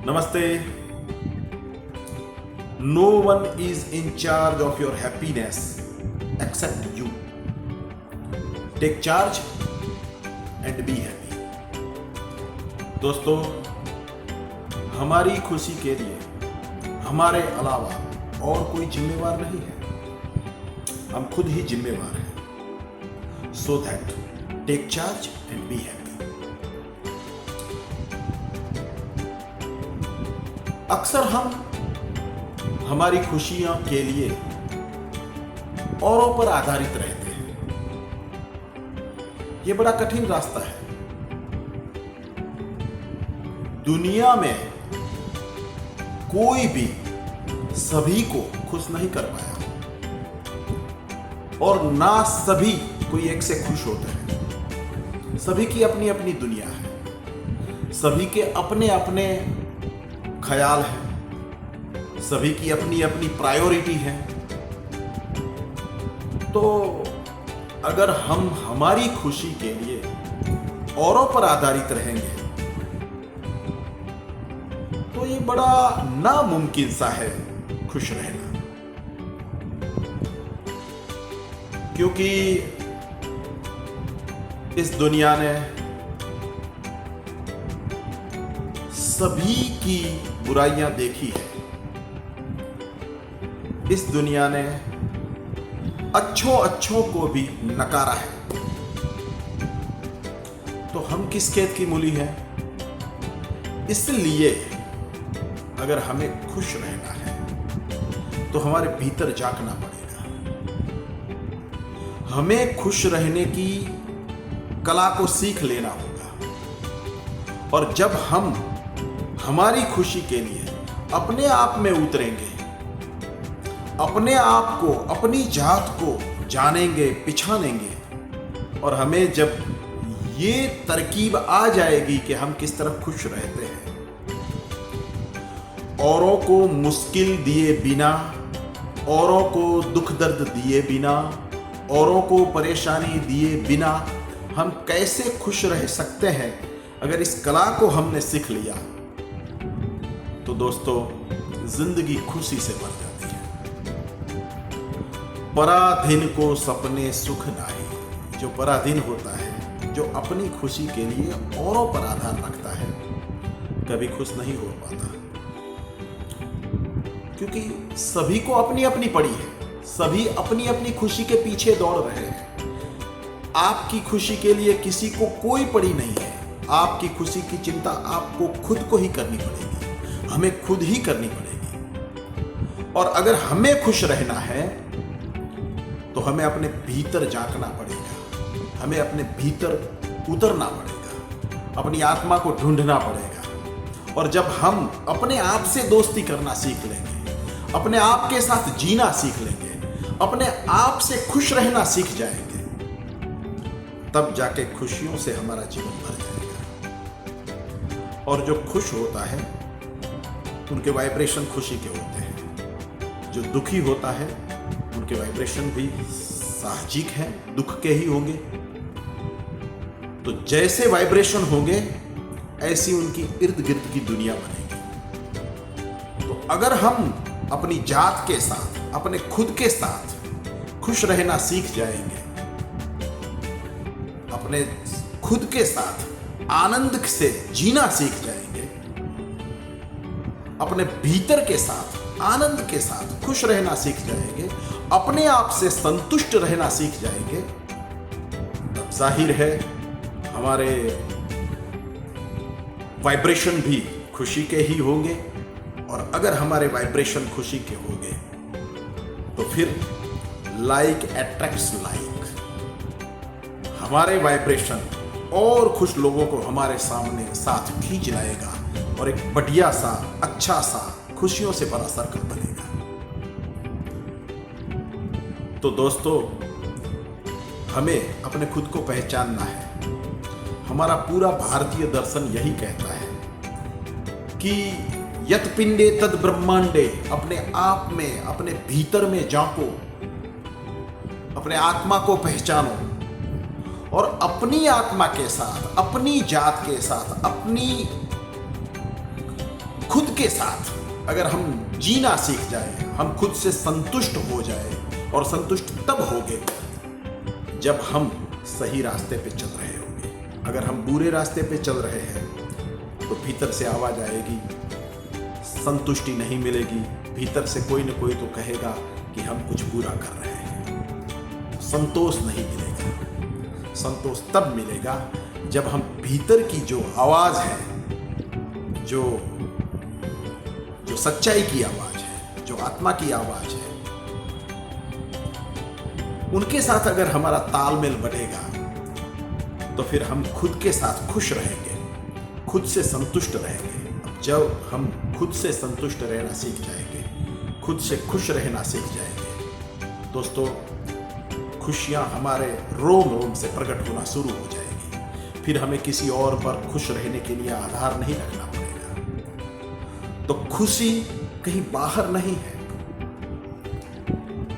Namaste. No one is in charge of your happiness except you. Take charge and be happy. दोस्तों, हमारी खुशी के लिए हमारे अलावा और कोई जिम्मेवार नहीं है। हम खुद ही जिम्मेवार हैं। So that take charge and be happy. अक्सर हम हमारी खुशियों के लिए औरों पर आधारित रहते हैं। यह बड़ा कठिन रास्ता है। दुनिया में कोई भी सभी को खुश नहीं कर पाया और ना सभी कोई एक से खुश होते हैं। सभी की अपनी अपनी दुनिया है, सभी के अपने अपने ख्याल है, सभी की अपनी अपनी प्रायोरिटी है। तो अगर हम हमारी खुशी के लिए औरों पर आधारित रहेंगे तो ये बड़ा नामुमकिन सा है खुश रहना। क्योंकि इस दुनिया ने सभी की बुराइयां देखी है। इस दुनिया ने अच्छों को भी नकारा है। तो हम किस खेत की मूली हैं? इसलिए अगर हमें खुश रहना है तो हमारे भीतर झांकना पड़ेगा। हमें खुश रहने की कला को सीख लेना होगा। और जब हम हमारी खुशी के लिए अपने आप में उतरेंगे, अपने आप को, अपनी जात को जानेंगे, पहचानेंगे और हमें जब ये तरकीब आ जाएगी कि हम किस तरह खुश रहते हैं, औरों को मुश्किल दिए बिना, औरों को दुख दर्द दिए बिना, औरों को परेशानी दिए बिना हम कैसे खुश रह सकते हैं, अगर इस कला को हमने सीख लिया तो दोस्तों जिंदगी खुशी से भर जाती है। पराधीन को सपने सुख नाई। जो पराधीन होता है, जो अपनी खुशी के लिए औरों पर आधार रखता है, कभी खुश नहीं हो पाता। क्योंकि सभी को अपनी अपनी पड़ी है, सभी अपनी अपनी खुशी के पीछे दौड़ रहे हैं। आपकी खुशी के लिए किसी को कोई पड़ी नहीं है। आपकी खुशी की चिंता आपको खुद को ही करनी पड़ेगी, हमें खुद ही करनी पड़ेगी। और अगर हमें खुश रहना है तो हमें अपने भीतर झांकना पड़ेगा, हमें अपने भीतर उतरना पड़ेगा, अपनी आत्मा को ढूंढना पड़ेगा। और जब हम अपने आप से दोस्ती करना सीख लेंगे, अपने आप के साथ जीना सीख लेंगे, अपने आप से खुश रहना सीख जाएंगे, तब जाके खुशियों से हमारा जीवन भर जाएगा। और जो खुश होता है उनके वाइब्रेशन खुशी के होते हैं। जो दुखी होता है उनके वाइब्रेशन भी साहजिक हैं, दुख के ही होंगे। तो जैसे वाइब्रेशन होंगे ऐसी उनकी इर्द गिर्द की दुनिया बनेगी। तो अगर हम अपनी जात के साथ, अपने खुद के साथ खुश रहना सीख जाएंगे, अपने खुद के साथ आनंद से जीना सीख जाएंगे, अपने भीतर के साथ आनंद के साथ खुश रहना सीख जाएंगे, अपने आप से संतुष्ट रहना सीख जाएंगे, तब जाहिर है हमारे वाइब्रेशन भी खुशी के ही होंगे। और अगर हमारे वाइब्रेशन खुशी के होंगे तो फिर लाइक अट्रैक्ट्स लाइक। हमारे वाइब्रेशन और खुश लोगों को हमारे सामने साथ खींच लाएगा और एक बढ़िया सा, अच्छा सा, खुशियों से भरा सर्कल बनेगा। तो दोस्तों, हमें अपने खुद को पहचानना है। हमारा पूरा भारतीय दर्शन यही कहता है कि यत पिंडे तद ब्रह्मांडे। अपने आप में, अपने भीतर में झांको, अपने आत्मा को पहचानो और अपनी आत्मा के साथ, अपनी जात के साथ, अपनी खुद के साथ अगर हम जीना सीख जाए, हम खुद से संतुष्ट हो जाए, और संतुष्ट तब होंगे जब हम सही रास्ते पे चल रहे होंगे। अगर हम बुरे रास्ते पे चल रहे हैं तो भीतर से आवाज आएगी, संतुष्टि नहीं मिलेगी, भीतर से कोई न कोई तो कहेगा कि हम कुछ बुरा कर रहे हैं। संतोष नहीं मिलेगा। संतोष तब मिलेगा जब हम भीतर की जो आवाज है, जो सच्चाई की आवाज है, जो आत्मा की आवाज है, उनके साथ अगर हमारा तालमेल बढ़ेगा तो फिर हम खुद के साथ खुश रहेंगे, खुद से संतुष्ट रहेंगे। अब जब हम खुद से संतुष्ट रहना सीख जाएंगे, खुद से खुश रहना सीख जाएंगे, दोस्तों खुशियां हमारे रोम रोम से प्रकट होना शुरू हो जाएगी। फिर हमें किसी और पर खुश रहने के लिए आधार नहीं रखना पड़ेगा। तो खुशी कहीं बाहर नहीं है।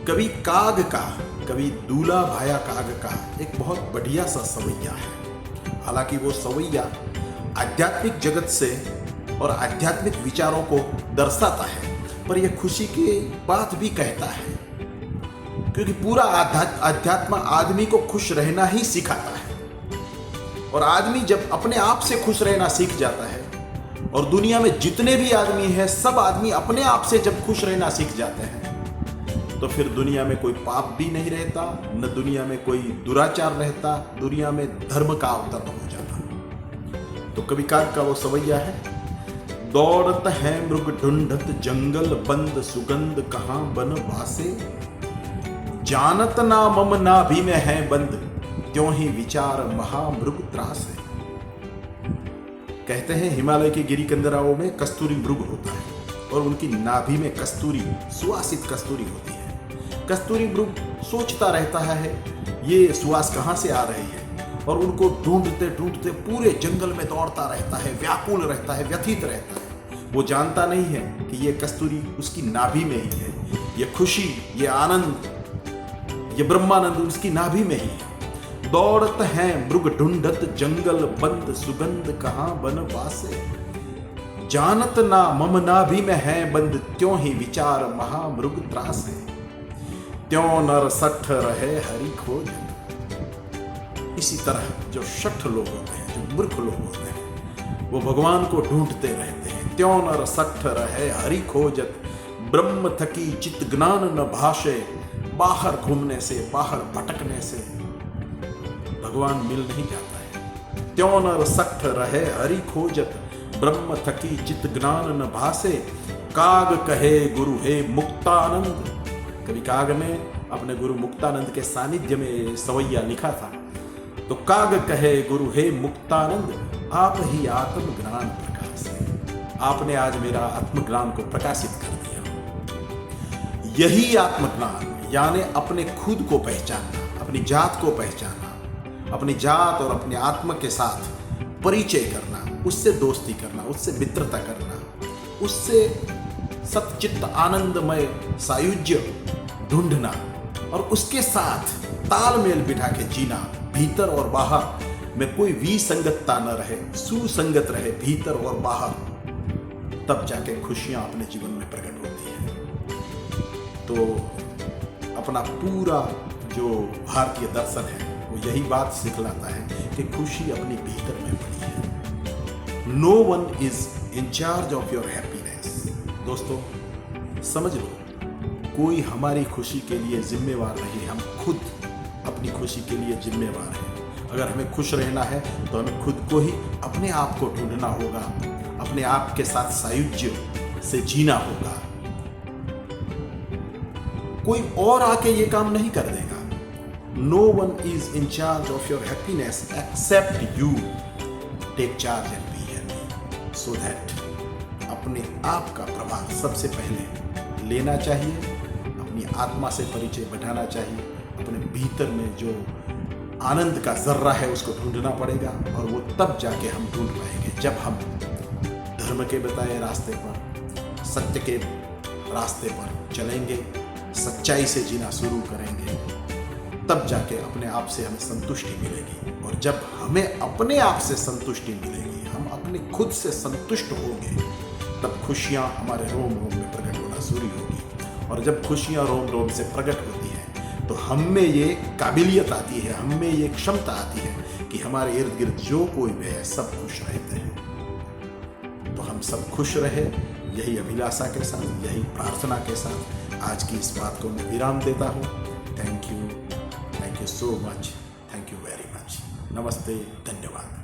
कवि काग का, कवि दूल्हा भाया काग का एक बहुत बढ़िया सा सवैया है। हालांकि वो सवैया आध्यात्मिक जगत से और आध्यात्मिक विचारों को दर्शाता है, पर यह खुशी की बात भी कहता है, क्योंकि पूरा अध्यात्म आदमी को खुश रहना ही सिखाता है। और आदमी जब अपने आप से खुश रहना सीख जाता है, और दुनिया में जितने भी आदमी हैं, सब आदमी अपने आप से जब खुश रहना सीख जाते हैं, तो फिर दुनिया में कोई पाप भी नहीं रहता, न दुनिया में कोई दुराचार रहता, दुनिया में धर्म का अवतरण हो जाता। तो कवि काग का वो सवैया है, दौड़त है मृग ढूंढत जंगल बंद, सुगंध कहाँ बन वासे, जानत ना मम नाभि में है बंद, त्यों ही विचार महामृग त्रास है। कहते हैं हिमालय के गिरिकंदराओं में कस्तूरी मृग होता है, और उनकी नाभि में कस्तूरी, सुवासित कस्तूरी होती है। कस्तूरी मृग सोचता रहता है ये सुवास कहाँ से आ रही है, और उनको ढूंढते ढूंढते पूरे जंगल में दौड़ता रहता है, व्याकुल रहता है, व्यथित रहता है। वो जानता नहीं है कि ये कस्तूरी उसकी नाभि में ही है, ये खुशी, ये आनंद, ये ब्रह्मानंद उसकी नाभि में ही है। दौड़त हैं मृग ढूंढत जंगल बंद, सुगंध कहाँ बन वासे, जानत ना मम नाभि में है बंद, त्यों ही विचार महामृग त्रास है, त्यों नर सठ रहे हरि खोज। इसी तरह जो शठ लोग होते हैं, जो मूर्ख लोग होते हैं, वो भगवान को ढूंढते रहते हैं। त्यों नर सठ रहे हरि खोजत, ब्रह्म थकी चित ज्ञान न भाषे, बाहर घूमने से, बाहर भटकने से भगवान मिल नहीं जाता है। त्यों नर सठ रहे हरि खोजत, ब्रह्म थकी चित ज्ञान न भासे, काग कहे गुरु हे मुक्तानंद। कवि काग ने अपने गुरु मुक्तानंद के सानिध्य में सवैया लिखा था। तो काग कहे गुरु हे मुक्तानंद, आप ही आत्म ज्ञान प्रकाश है। आपने आज मेरा आत्मज्ञान को प्रकाशित कर दिया। यही आत्मज्ञान यानी अपने खुद को पहचानना, अपनी जात को पहचानना, अपनी जात और अपने आत्मा के साथ परिचय करना, उससे दोस्ती करना, उससे मित्रता करना, उससे सच्चित्त आनंदमय सायुज्य ढूंढना, और उसके साथ तालमेल बिठा के जीना। भीतर और बाहर में कोई विसंगतता न रहे, सुसंगत रहे भीतर और बाहर, तब जाके खुशियां अपने जीवन में प्रकट होती हैं। तो अपना पूरा जो भारतीय दर्शन है वो यही बात सिखलाता है कि खुशी अपने भीतर में पड़ी है। No one is in charge of your happiness. दोस्तों समझ लो, कोई हमारी खुशी के लिए जिम्मेवार नहीं, हम खुद अपनी खुशी के लिए जिम्मेवार हैं। अगर हमें खुश रहना है तो हमें खुद को ही अपने आप को ढूंढना होगा, अपने आप के साथ सायुज्य से जीना होगा। कोई और आके ये काम नहीं कर देगा। No one is in charge of your happiness except you. Take charge and be happy so that अपने आप का प्रभाव सबसे पहले लेना चाहिए, अपनी आत्मा से परिचय बैठाना चाहिए, अपने भीतर में जो आनंद का जर्रा है उसको ढूंढना पड़ेगा, और वो तब जाके हम ढूंढ पाएंगे जब हम धर्म के बताए रास्ते पर, सत्य के रास्ते पर चलेंगे, सच्चाई से जीना शुरू करेंगे, तब जाके अपने आप से हमें संतुष्टि मिलेगी। और जब हमें अपने आप से संतुष्टि मिलेगी, हम अपने खुद से संतुष्ट होंगे, तब खुशियाँ हमारे रोम रोम में प्रकट होना शुरू होगी। और जब खुशियाँ रोम रोम से प्रकट होती हैं तो हम में ये काबिलियत आती है, हम में ये क्षमता आती है कि हमारे इर्द गिर्द जो कोई भी है सब खुश रहते हैं। तो हम सब खुश रहे, यही अभिलाषा के साथ, यही प्रार्थना के साथ आज की इस बात को मैं विराम देता हूँ। Thank you so much, thank you very much. नमस्ते, धन्यवाद।